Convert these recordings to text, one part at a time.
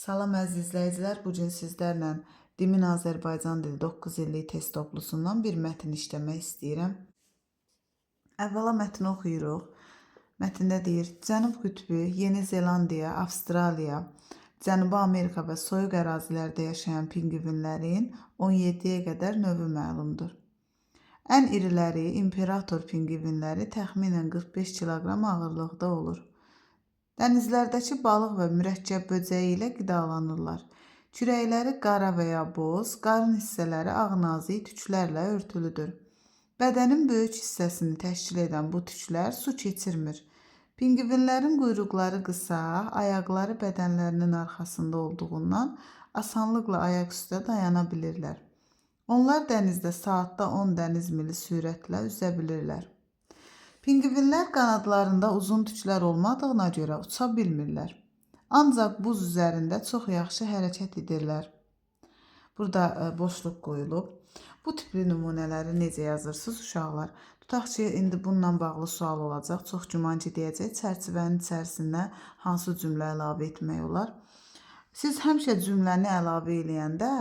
Salam əziz izləyicilər, bugün sizlərlə Dimin Azərbaycan dili 9 illik test toplusundan bir mətn işləmək istəyirəm. Əvvəla mətni oxuyuruq. Mətndə deyir, Cənub qütbü, Yeni Zelandiya, Avstraliya, Cənubi Amerika və soyuq ərazilərdə yaşayan pingvinlərin 17-yə qədər növü məlumdur. Ən iriləri imperator pingvinləri təxminən 45 kiloqram ağırlıqda olur. Dənizlərdəki balıq və mürəkkəb böcəyi ilə qidalanırlar. Kürəkləri qara və ya boz, qarın hissələri ağnazik tüklərlə örtülüdür. Bədənin böyük hissəsini təşkil edən bu tüklər su keçirmir. Pingvinlərin quyruqları qısa, ayaqları bədənlərinin arxasında olduğundan asanlıqla ayaq üstə dayana bilirlər. Onlar dənizdə saatda 10 dəniz mili sürətlə üzə bilirlər. Pingvinlər qanadlarında uzun tüklər olmadığına görə uça bilmirlər. Ancaq buz üzərində çox yaxşı hərəkət edirlər. Burada boşluq qoyulub. Bu tipli nümunələri necə yazırsınız uşaqlar? Tutaq ki, indi bununla bağlı sual olacaq. Çox güman ki, deyəcək çərçivənin içərisində hansı cümlə əlavə etmək olar? Siz həmişə cümləni əlavə eləyəndə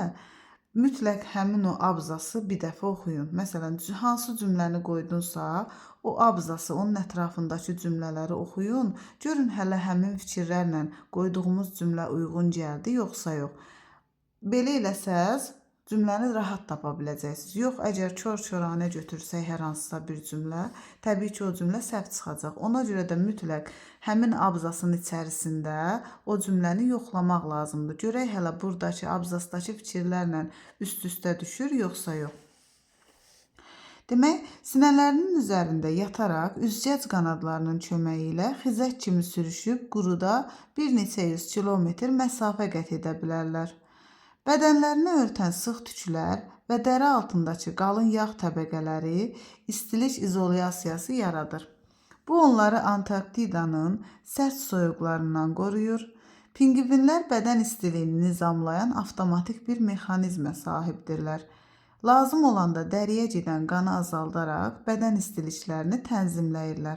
mütləq həmin o abzası bir dəfə oxuyun. Məsələn, hansı cümləni qoydunsa, o abzası, onun ətrafındakı cümlələri oxuyun. Görün hələ həmin fikirlərlə qoyduğumuz cümlə uyğun gəldi, yoxsa yox. Belə eləsəz, cümləni rahat tapa biləcəksiniz. Yox, əgər kör-köranə götürsək hər hansısa bir cümlə, təbii ki, o cümlə səhv çıxacaq. Ona görə də mütləq həmin abzasın içərisində o cümləni yoxlamaq lazımdır. Görək hələ buradakı abzasdakı fikirlərlə üst-üstə düşür, yoxsa yox. Demək, sinələrinin üzərində yataraq üzgəc qanadlarının köməyi ilə xizək kimi sürüşüb quruda bir neçə yüz kilometr məsafə qət edə bilərlər. Bədənlərini örtən sıx tüklər və dəri altındakı qalın yağ təbəqələri istilik izolyasiyası yaradır. Bu onları Antarktidanın sərt soyuqlarından qoruyur. Pingvinlər bədən istiliyini nizamlayan avtomatik bir mexanizmə sahibdirlər. Lazım olanda dəriyə gedən qanı azaldaraq bədən istiliklərini tənzimləyirlər.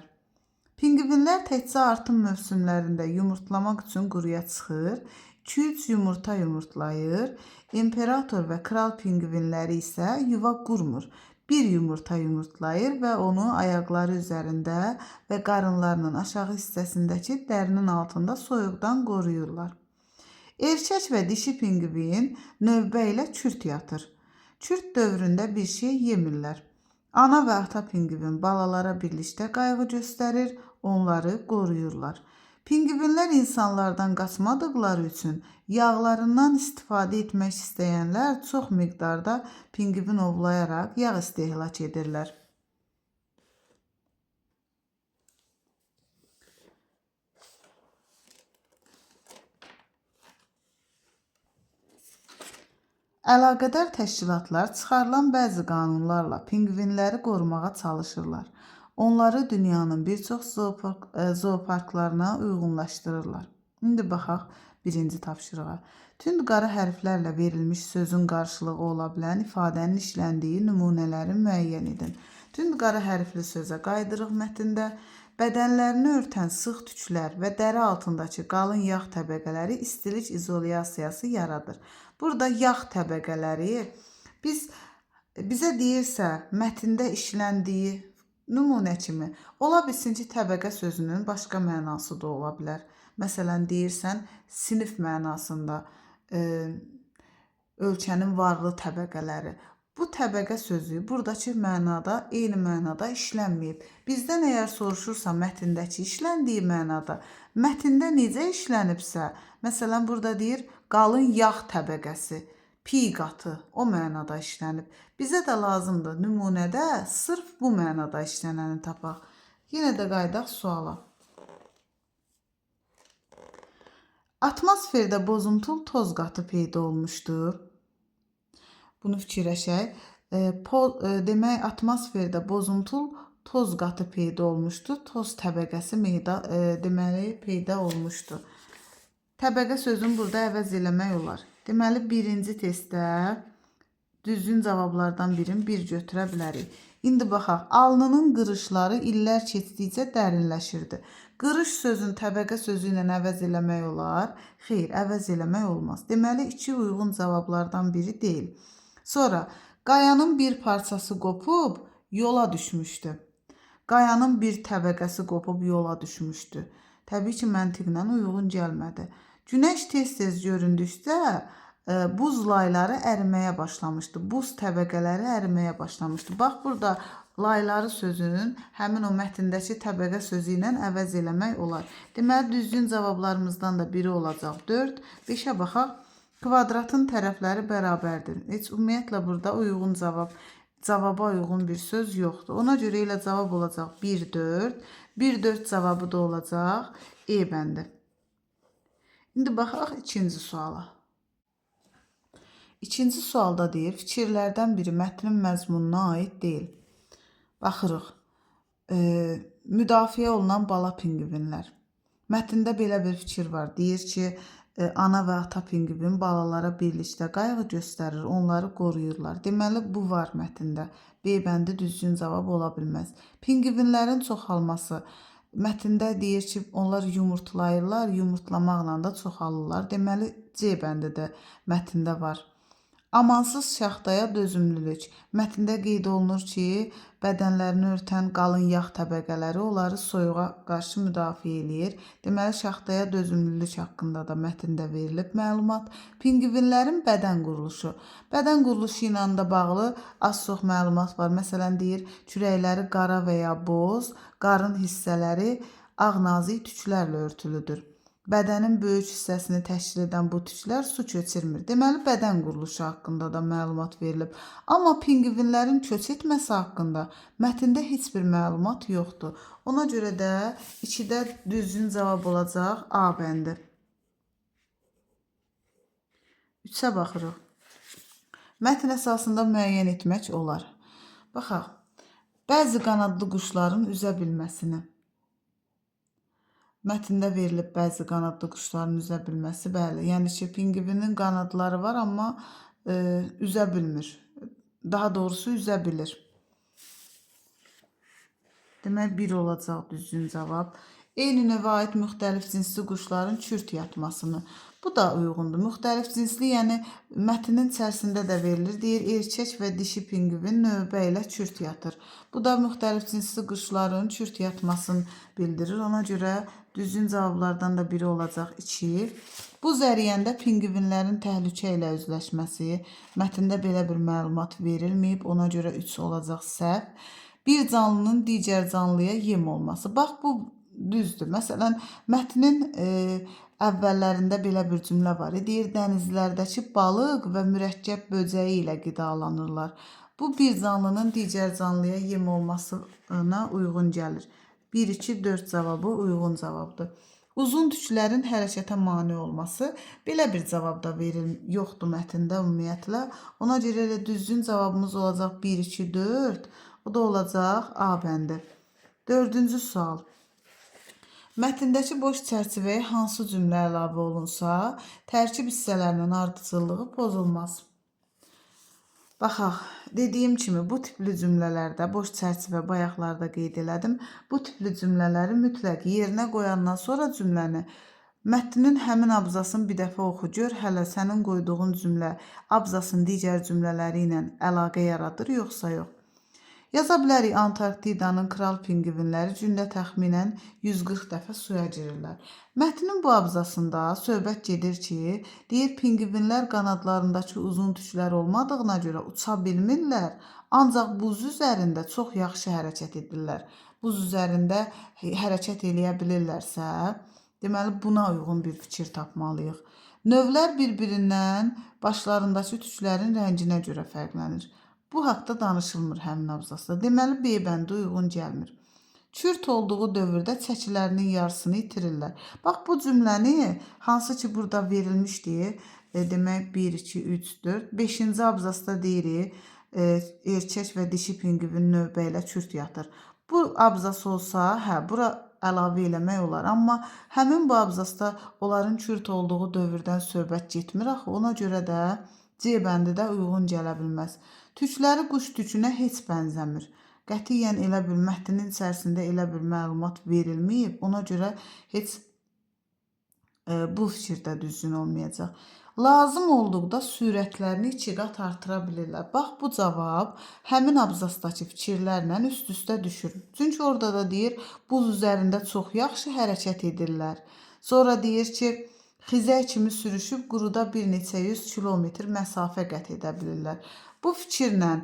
Pingvinlər təkcə artım mövsümlərində yumurtlamaq üçün quruya çıxır, 2-3 yumurta yumurtlayır, imperator və kral pingvinləri isə yuva qurmur. Bir yumurta yumurtlayır və onu ayaqları üzərində və qarınlarının aşağı hissəsindəki dərinin altında soyuqdan qoruyurlar. Erkək və dişi pingvin növbə ilə kürt yatır. Kürt dövründə bir şey yemirlər. Ana və ata pingvin balalara birlikdə qayğı göstərir, onları qoruyurlar. Pingvinlər insanlardan qaçmadıqları üçün yağlarından istifadə etmək istəyənlər çox miqdarda pingvin ovlayaraq yağ istehlak edirlər. Əlaqədar təşkilatlar çıxarılan bəzi qanunlarla pingvinləri qorumağa çalışırlar. Onları dünyanın bir çox zooparklarına uyğunlaşdırırlar. İndi baxaq birinci tapşırığa. Tünd qara hərflərlə verilmiş sözün qarşılığı ola bilən ifadənin işləndiyi nümunələri müəyyən edin. Tünd qara hərfli sözə qaydırıq mətndə. Bədənlərini örtən sıx tüklər və dəri altındakı qalın yağ təbəqələri istilik izolyasiyası yaradır. Burada yağ təbəqələri bizə deyirsə mətndə işləndiyi nümunə kimi ola bilsin ki, təbəqə sözünün başqa mənası da ola bilər. Məsələn, deyirsən sinif mənasında ölkənin varlı təbəqələri. Bu təbəqə sözü buradakı mənada eyni mənada işlənməyib. Bizdən əgər soruşursa mətndəki işləndiyi mənada, mətndə necə işlənibsə, məsələn, burada deyir qalın yağ təbəqəsi, pi qatı o mənada işlənib. Bizə də lazımdır nümunədə sırf bu mənada işlənəni tapaq. Yenə də qaydaq suala. Atmosferdə bozuntul toz qatı peyda olmuşdur. Bunu fikirləşək. Demək, atmosferdə bozuntul toz qatı peyda olmuşdur. Toz təbəqəsi deməli peyda olmuşdur. Təbəqə sözünü burada əvəz eləmək olar. Deməli, birinci testdə düzgün cavablardan birini bir götürə bilərik. İndi baxaq, alnının qırışları illər keçdikcə dərinləşirdi. Qırış sözün təbəqə sözü ilə əvəz eləmək olar? Xeyr, əvəz eləmək olmaz. Deməli, 2 uyğun cavablardan biri deyil. Sonra, qayanın bir parçası qopub yola düşmüşdü. Qayanın bir təbəqəsi qopub yola düşmüşdü. Təbii ki, məntiqlə uyğun gəlmədi. Günəş tez-tez göründükdə buz layları əriməyə başlamışdı. Buz təbəqələri əriməyə başlamışdı. Bax, burada layları sözünün həmin o mətndəki təbəqə sözü ilə əvəz eləmək olar. Deməli, düzgün cavablarımızdan da biri olacaq 4. 5-ə baxaq. Kvadratın tərəfləri bərabərdir. Heç ümumiyyətlə burada uyğun cavaba uyğun bir söz yoxdur. Ona görə elə cavab olacaq 1-4. 1-4 cavabı da olacaq E bəndi. İndi baxaq ikinci suala. İkinci sualda deyir, fikirlərdən biri mətnin məzmununa aid deyil. Baxırıq. Müdafiə olunan bala pingvinlər. Mətndə belə bir fikir var. Deyir ki, ana və ata pingvin balalara birlikdə qayğı göstərir, onları qoruyurlar. Deməli, bu var mətndə. B bəndi düzgün cavab ola bilməz. Pingvinlərin çoxalması. Mətndə deyir ki, onlar yumurtlayırlar, yumurtlamaqla da çoxalırlar. Deməli, C bəndi də mətndə var. Amansız şaxtaya dözümlülük. Mətndə qeyd olunur ki, bədənlərini örtən qalın yağ təbəqələri onları soyuğa qarşı müdafiə eləyir. Deməli, şaxtaya dözümlülük haqqında da mətndə verilib məlumat. Pingvinlərin bədən quruluşu. Bədən quruluşu ilə də bağlı az çox məlumat var. Məsələn, deyir, kürəkləri qara və ya boz, qarın hissələri ağ nazik tüklərlə örtülüdür. Bədənin böyük hissəsini təşkil edən bu tüklər su köçürmür. Deməli, bədən quruluşu haqqında da məlumat verilib. Amma pingvinlərin köç etməsi haqqında mətndə heç bir məlumat yoxdur. Ona görə də 2-də düzgün cavab olacaq A bəndi. 3-ə baxırıq. Mətn əsasında müəyyən etmək olar. Baxaq, bəzi qanadlı quşların üzə bilməsini. Mətndə verilib bəzi qanadlı quşların üzə bilməsi, bəli. Yəni ki, pingvinin qanadları var, amma üzə bilmir. Daha doğrusu üzə bilir. Demək, 1 olacaq düzgün cavab. Eyni növə aid müxtəlif cinsli quşların kürt yatmasını. Bu da uyğundur. Müxtəlif cinsli, yəni mətnin içərisində də verilir. Deyir, erkək və dişi pingvin növbə ilə kürt yatır. Bu da müxtəlif cinsli quşların kürt yatmasını bildirir. Ona görə düzgün cavablardan da biri olacaq 2. Bu zəriyəndə pingvinlərin təhlükə ilə üzləşməsi. Mətndə belə bir məlumat verilməyib. Ona görə 3 olacaq səhv. Bir canlının digər canlıya yem olması. Bax, bu düzdür. Məsələn, mətnin əvvəllərində belə bir cümlə var. Deyir, dənizlərdəki balıq və mürəkkəb böcəyi ilə qidalanırlar. Bu, bir canlının digər canlıya yem olmasına uyğun gəlir. 1, 2, 4 cavabı uyğun cavabdır. Uzun tüklərin hərəkətə mane olması. Belə bir cavab da yoxdur mətndə ümumiyyətlə. Ona görə elə düzgün cavabımız olacaq 1, 2, 4. O da olacaq A bəndi. 4-cü sual. Mətndəki boş çərçivəyə hansı cümlə əlavə olunsa, tərkib hissələrinin ardıcıllığı pozulmaz. Baxaq, dediyim kimi, bu tipli cümlələrdə, boş çərçivə bayaqlarda qeyd elədim, bu tipli cümlələri mütləq yerinə qoyandan sonra cümləni, mətnin həmin abzasını bir dəfə oxu, gör hələ sənin qoyduğun cümlə abzasın digər cümlələri ilə əlaqə yaradır, yoxsa yox. Yaza bilərik, Antarktidanın kral pingvinləri gündə təxminən 140 dəfə suya girirlər. Mətnin bu abzasında söhbət gedir ki, deyir, pingvinlər qanadlarındakı uzun tüklər olmadığına görə uça bilmirlər, ancaq buz üzərində çox yaxşı hərəkət edirlər. Buz üzərində hərəkət eləyə bilirlərsə, deməli, buna uyğun bir fikir tapmalıyıq. Növlər bir-birindən başlarındakı tüklərin rənginə görə fərqlənir. Bu haqda danışılmır həmin abzasda. Deməli, B bəndi uyğun gəlmir. Kürt olduğu dövrdə çəkilərinin yarısını itirirlər. Bax, bu cümləni hansı ki burada verilmişdir, demək 1, 2, 3, 4, 5-ci abzasda deyirik, erkək və dişi pingvin növbə ilə kürt yatır. Bu abzas olsa, bura əlavə eləmək olar. Amma həmin bu abzasda onların kürt olduğu dövrdən söhbət getmir axı. Ona görə də C bəndi də uyğun gələ bilməz. Tükləri quş tükünə heç bənzəmir. Qətiyyən elə bir mətnin içərisində elə bir məlumat verilməyib. Ona görə heç bu fikirdə düzgün olmayacaq. Lazım olduqda sürətlərini 2 qat artıra bilirlər. Bax, bu cavab həmin abzasdakı fikirlərlə üst-üstə düşür. Çünki orada da deyir, buz üzərində çox yaxşı hərəkət edirlər. Sonra deyir ki, xizək kimi sürüşüb quruda bir neçə 100 kilometr məsafə qət edə bilirlər. Bu fikirlə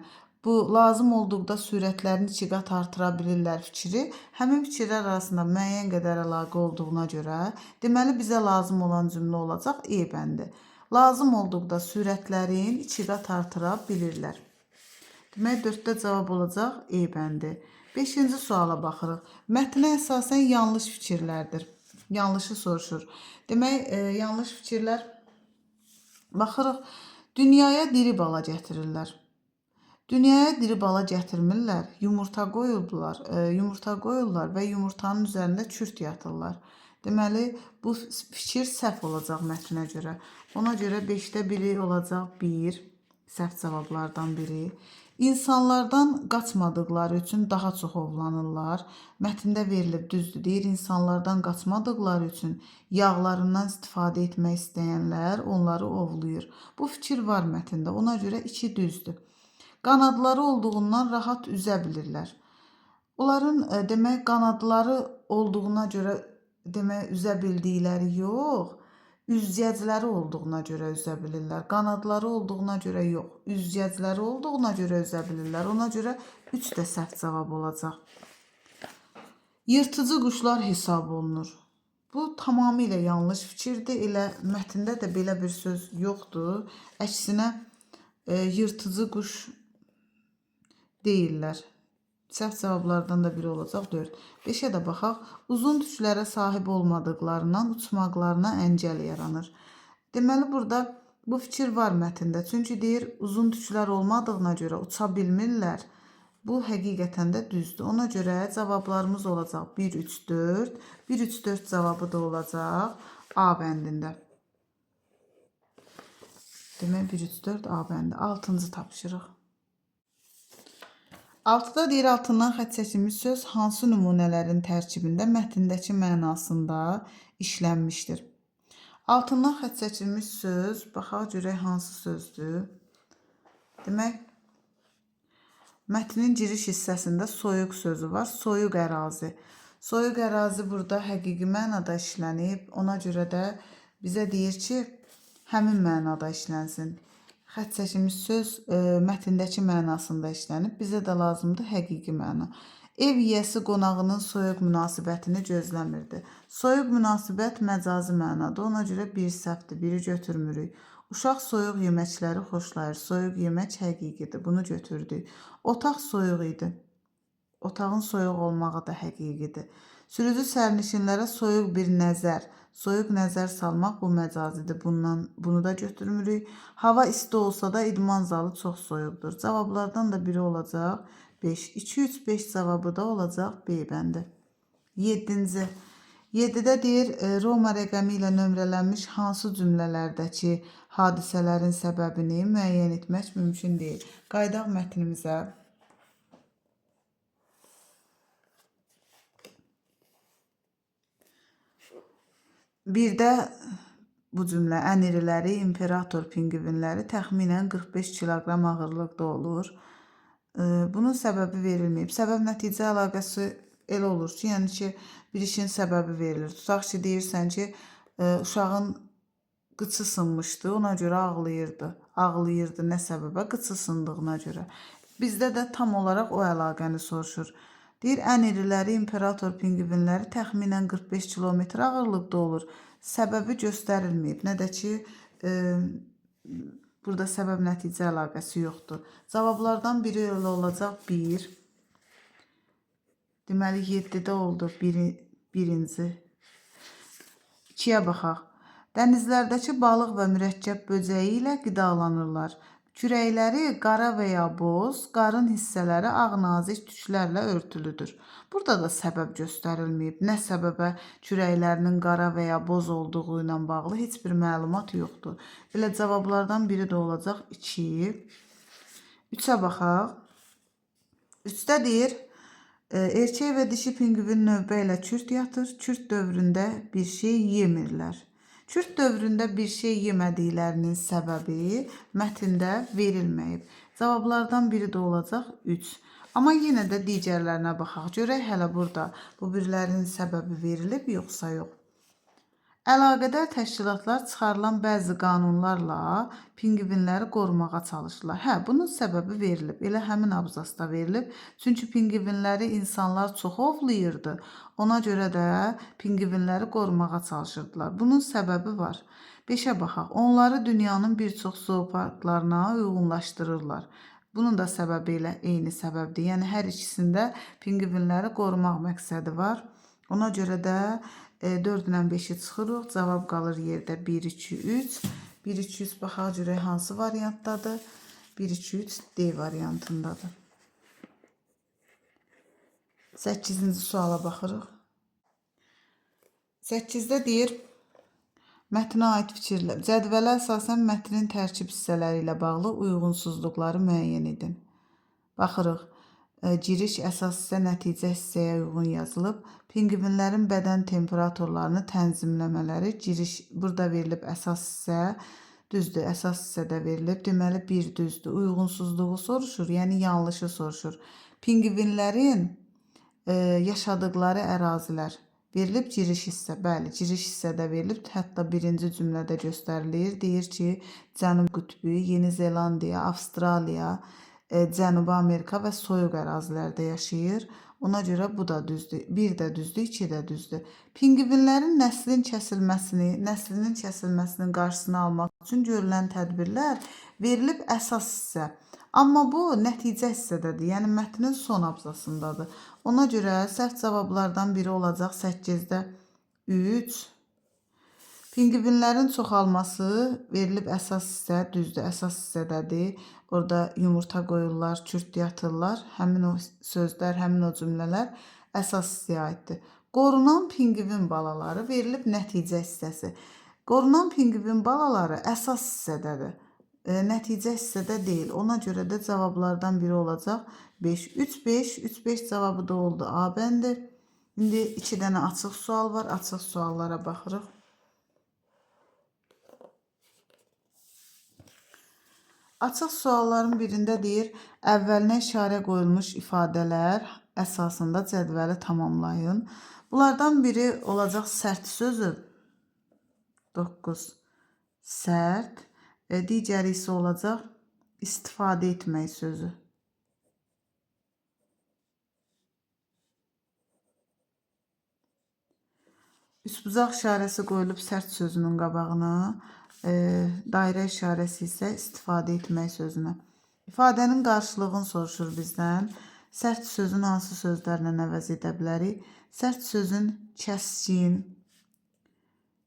bu lazım olduqda sürətlərini 2 qat artıra bilirlər fikri həmin fikirlər arasında müəyyən qədər əlaqə olduğuna görə deməli bizə lazım olan cümlə olacaq E bəndi. Lazım olduqda sürətlərin 2 qat artıra bilirlər. Demək 4-də cavab olacaq E bəndi. 5-ci suala baxırıq. Mətnə əsasən yanlış fikirlərdir. Yanlışı soruşur. Demək yanlış fikirlər baxırıq. Dünyaya diri bala gətirirlər. Dünyaya diri bala gətirmirlər, yumurta qoyurlar və yumurtanın üzərində kürt yatırlar. Deməli, bu fikir səhv olacaq mətnə görə. Ona görə 5-də biri olacaq 1, səhv cavablardan biri. İnsanlardan qaçmadıqları üçün daha çox ovlanırlar. Mətndə verilib düzdür. Deyir, insanlardan qaçmadıqları üçün yağlarından istifadə etmək istəyənlər onları ovlayır. Bu fikir var mətndə. Ona görə 2 düzdür. Qanadları olduğundan rahat üzə bilirlər. Onların demək qanadları olduğuna görə demək üzə bildikləri yox, üzgəcləri olduğuna görə üzə bilirlər. Qanadları olduğuna görə yox, üzgəcləri olduğuna görə üzə bilirlər. Ona görə 3 də səhv cavab olacaq. Yırtıcı quşlar hesab olunur. Bu tamamilə yanlış fikirdir. Elə mətndə də belə bir söz yoxdur. Əksinə yırtıcı quş deyirlər. Səhv cavablardan da biri olacaq 4. 5-ə də baxaq. Uzun tüklərə sahib olmadıqlarından uçmaqlarına əngəl yaranır. Deməli, burada bu fikir var mətndə. Çünki deyir, uzun tüklər olmadığına görə uça bilmirlər. Bu həqiqətən də düzdür. Ona görə cavablarımız olacaq 1, 3, 4. 1, 3, 4 cavabı da olacaq A bəndində. Demək 1, 3, 4 A bəndi. 6-cı tapşırıq. 6-da deyir, altından xətt çəkilmiş söz hansı nümunələrin tərkibində mətndəki mənasında işlənmişdir? Altından xətt çəkilmiş söz, baxaq görək hansı sözdür? Demək, mətnin giriş hissəsində soyuq sözü var. Soyuq ərazi. Soyuq ərazi burada həqiqi mənada işlənib. Ona görə də bizə deyir ki, həmin mənada işlənsin. Xətt çəkilmiş söz mətndəki mənasında işlənib. Bizə də lazımdır həqiqi məna. Ev yiyəsi qonağının soyuq münasibətini gözləmirdi. Soyuq münasibət məcazi mənadır. Ona görə bir səhvdir, biri götürmürük. Uşaq soyuq yeməkləri xoşlayır. Soyuq yemək həqiqidir. Bunu götürdük. Otaq soyuq idi. Otağın soyuq olmağı da həqiqidir. Sürücü sərnişinlərə soyuq bir nəzər. Soyuq nəzər salmaq bu məcazidir. Bunu da götürmürük. Hava isti olsa da idman zalı çox soyuqdur. Cavablardan da biri olacaq 5. 2, 3, 5 cavabı da olacaq B bəndi. 7-ci. 7-də deyir, Roma rəqəmi ilə nömrələnmiş hansı cümlələrdəki hadisələrin səbəbini müəyyən etmək mümkün deyil. Qaydaq mətnimizə. Birdə bu cümlə ən iriləri imperator pinqvinləri təxminən 45 kiloqram ağırlıqda olur. Bunun səbəbi verilməyib. Səbəb-nəticə əlaqəsi elə olur ki, yəni ki, bir işin səbəbi verilir. Tutaq ki, deyirsən ki, uşağın qıçı sınmışdı, ona görə ağlayırdı. Ağlayırdı nə səbəbə? Qıçı sındığına görə. Bizdə də tam olaraq o əlaqəni soruşur. Deyir, ən iriləri imperator pinqvinləri təxminən 45 kilometr ağırlıqda olur. Səbəbi göstərilməyib. Nə də ki, burada səbəb-nəticə əlaqəsi yoxdur. Cavablardan biri olacaq 1. Deməli, 7-də oldu 1-ci. 2-yə baxaq. Dənizlərdəki balıq və mürəkkəb böcəyi ilə qidalanırlar. Kürəkləri qara və ya boz, qarın hissələri ağ nazik tüklərlə örtülüdür. Burada da səbəb göstərilməyib. Nə səbəbə kürəklərinin qara və ya boz olduğu ilə bağlı heç bir məlumat yoxdur. Elə cavablardan biri də olacaq 2. 3-ə baxaq. Üstdə deyir, erkək və dişi pinqvin növbə ilə kürt yatır. Kürt dövründə bir şey yemirlər. Kürt dövründə bir şey yemədiklərinin səbəbi mətndə verilməyib. Cavablardan biri də olacaq 3. Amma yenə də digərlərinə baxaq. Görək hələ burada bu birlərinin səbəbi verilib yoxsa yox. Əlaqədar təşkilatlar çıxarılan bəzi qanunlarla pinqvinləri qorumağa çalışırlar. Hə, bunun səbəbi verilib. Elə həmin abzasda verilib. Çünki pinqvinləri insanlar çox ovlayırdı. Ona görə də pinqvinləri qorumağa çalışırdılar. Bunun səbəbi var. 5-ə baxaq. Onları dünyanın bir çox zooparklarına uyğunlaşdırırlar. Bunun da səbəbi ilə eyni səbəbdir. Yəni hər ikisində pinqvinləri qorumaq məqsədi var. Ona görə də 4 ilə 5-i çıxırıq. Cavab qalır yerdə 1, 2, 3. 1, 2, 3 baxaq görək hansı variantdadır. 1, 2, 3 D variantındadır. 8-ci suala baxırıq. 8-də deyir, mətnə aid fikirlər. Cədvələ əsasən mətnin tərkib hissələri ilə bağlı uyğunsuzluqları müəyyən edin. Baxırıq. Giriş əsas hissə nəticə hissəyə uyğun yazılıb. Pinqvinlərin bədən temperaturlarını tənzimləmələri giriş burada verilib əsas hissə düzdür. Əsas hissədə verilib. Deməli 1 düzdür. Uyğunsuzluğu soruşur, yəni yanlışı soruşur. Pinqvinlərin yaşadıkları ərazilər verilib giriş hissə. Bəli, giriş hissədə verilib. Hətta birinci cümlədə göstərilir. Deyir ki, Cənub qütbü, Yeni Zelandiya, Avstraliya, Cənubi Amerika və soyuq ərazilərdə yaşayır. Ona görə bu da düzdür. 1 də düzdür, 2 də düzdür. Pinqvinlərin nəslinin kəsilməsinin qarşısını almaq üçün görülən tədbirlər verilib əsas hissə. Amma bu nəticə hissədədir, yəni mətnin son abzasındadır. Ona görə səhv cavablardan biri olacaq 8-də 3. Pinqvinlərin çoxalması verilib əsas hissə, düzdür, əsas hissədədir. Orada yumurta qoyurlar, kürt yatırlar. Həmin o sözlər, həmin o cümlələr əsas hissəyə aiddir. Qorunan pinqvin balaları verilib nəticə hissəsi. Qorunan pinqvin balaları əsas hissədədir. Nəticə hissədə deyil. Ona görə də cavablardan biri olacaq 5. 3, 5, 3, 5 cavabı da oldu A bəndi. İndi 2 dənə açıq sual var. Açıq suallara baxırıq. Açıq sualların birində deyir, əvvəlinə işarə qoyulmuş ifadələr əsasında cədvəli tamamlayın. Bunlardan biri olacaq sərt sözü. 9. Sərt. Digəri isə olacaq istifadə etmək sözü. Üçbucaq işarəsi qoyulub sərt sözünün qabağına. Dairə işarəsi isə istifadə etmək sözünə. İfadənin qarşılığını soruşur bizdən. Sərt sözün hansı sözlərlə əvəz edə bilərik? Sərt sözün kəskin,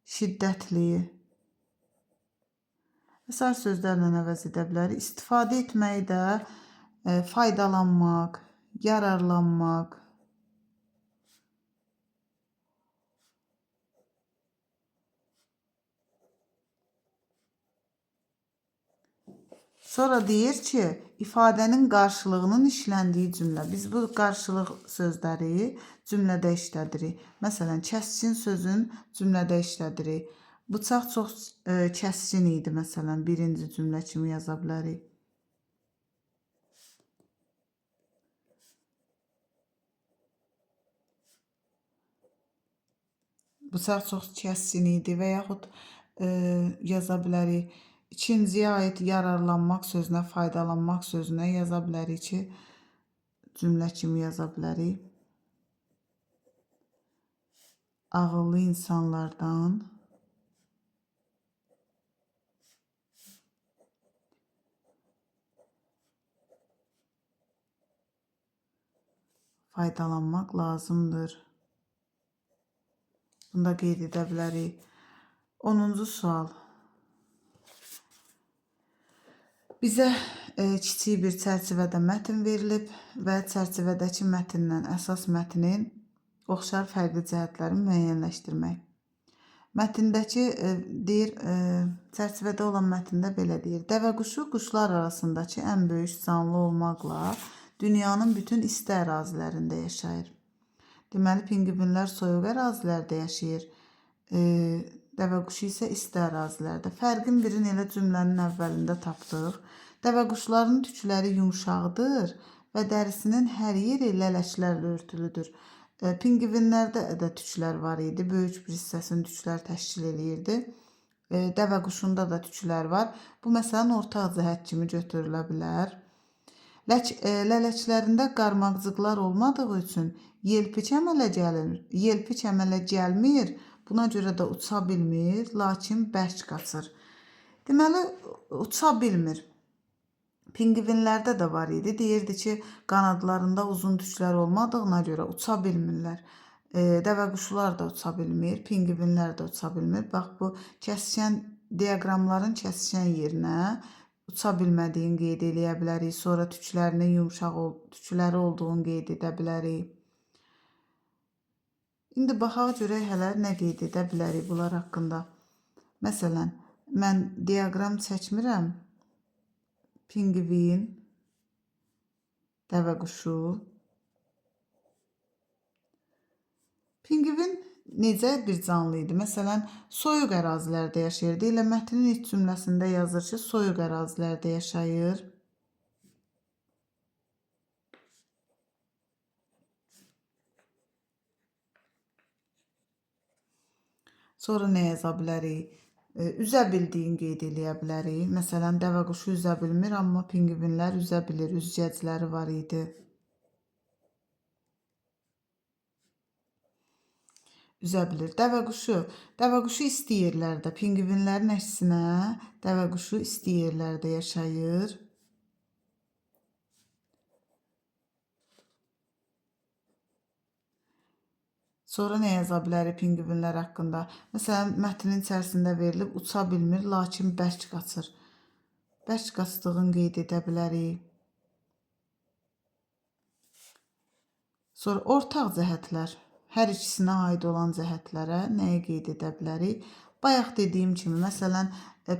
şiddətli və sair sözlərlə əvəz edə bilərik. İstifadə etməyi də faydalanmaq, yararlanmaq. Sonra deyir ki, ifadənin qarşılığının işləndiyi cümlə. Biz bu qarşılıq sözləri cümlədə işlədirik. Məsələn, kəskin sözün cümlədə işlədirik. Bıçaq çox kəskin idi, məsələn, birinci cümlə kimi yaza bilərik. Bıçaq çox kəskin idi və yaxud yaza bilərik. İkinciyə aid yararlanmaq sözünə, faydalanmaq sözünə yaza bilərik ki, cümlə kimi yaza bilərik. Ağıllı insanlardan faydalanmaq lazımdır. Bunu da qeyd edə bilərik. 10-cu sual. Bizə kiçik bir çərçivədə mətn verilib və çərçivədəki mətndən əsas mətnin oxşar fərqli cəhətlərini müəyyənləşdirmək. Mətndəki deyir, çərçivədə olan mətndə belə deyir. Dəvəquşu quşlar arasındakı ən böyük canlı olmaqla dünyanın bütün isti ərazilərində yaşayır. Deməli, pinqvinlər soyuq ərazilərdə yaşayır. Dəvəquşu isə isti ərazilərdə. Fərqin birini elə cümlənin əvvəlində tapdıq. Dəvəquşların tükləri yumşaqdır və dərisinin hər yeri lələklərlə örtülüdür. Pinqvinlərdə də tüklər var idi. Böyük bir hissəsini tüklər təşkil edirdi. Dəvəquşunda da tüklər var. Bu məsələn ortaq cəhət kimi götürülə bilər. Lələklərində qarmaqcıqlar olmadığı üçün yelpiç əmələ gəlmir. Buna görə də uça bilmir, lakin bərk qaçır. Deməli, uça bilmir. Pinqvinlərdə də var idi. Deyirdi ki, qanadlarında uzun tüklər olmadığına görə uça bilmirlər. Dəvəquşlar da uça bilmir, pinqvinlər də uça bilmir. Bax, bu diaqramların kəsişən yerinə uça bilmədiyini qeyd edə bilərik. Sonra tüklərinin tükləri olduğunu qeyd edə bilərik. İndi baxaq görək hələ nə qeyd edə bilərik bunlar haqqında. Məsələn, mən diaqram çəkmirəm. Pinqvin, dəvəquşu. Pinqvin necə bir canlı idi? Məsələn, soyuq ərazilərdə yaşayırdı. Elə mətnin ilk cümləsində yazır ki, soyuq ərazilərdə yaşayır. Sonra nə yaza bilərik? Üzə bildiyini qeyd edə bilərik. Məsələn, dəvəquşu üzə bilmir, amma pinqvinlər üzə bilir. Üzgəcləri var idi. Üzə bilir. Dəvəquşu isti yerlərdə, pinqvinlərin əksinə dəvəquşu isti yerlərdə yaşayır. Sonra nə yaza bilərik pinqvinlər haqqında? Məsələn, mətnin içərisində verilib, uça bilmir, lakin bərk qaçır. Bərk qaçdığını qeyd edə bilərik. Sonra ortaq cəhətlər. Hər ikisinə aid olan cəhətlərə nəyi qeyd edə bilərik? Bayaq dediyim kimi, məsələn,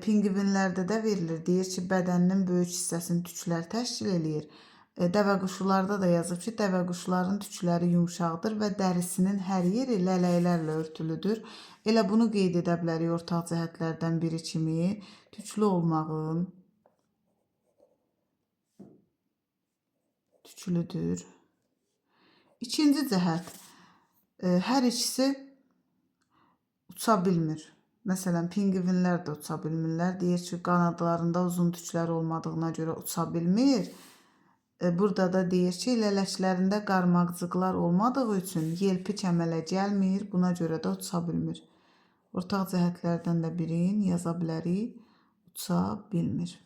pinqvinlərdə də verilir. Deyir ki, bədəninin böyük hissəsini tüklər təşkil edir. Dəvəquşularda da yazıb ki, dəvəquşların tükləri yumşaqdır və dərisinin hər yeri lələklərlə örtülüdür. Elə bunu qeyd edə bilərik ortaq cəhətlərdən biri kimi. Tüklü olmağın, tüklüdür. İkinci cəhət, hər ikisi uça bilmir. Məsələn, pinqvinlər də uça bilmirlər. Deyir ki, qanadlarında uzun tüklər olmadığına görə uça bilmir. Burada da deyir ki, lələklərində qarmaqcıqlar olmadığı üçün yelpiç əmələ gəlmir, buna görə də uça bilmir. Ortaq cəhətlərdən də birini yaza bilərik, uça bilmir.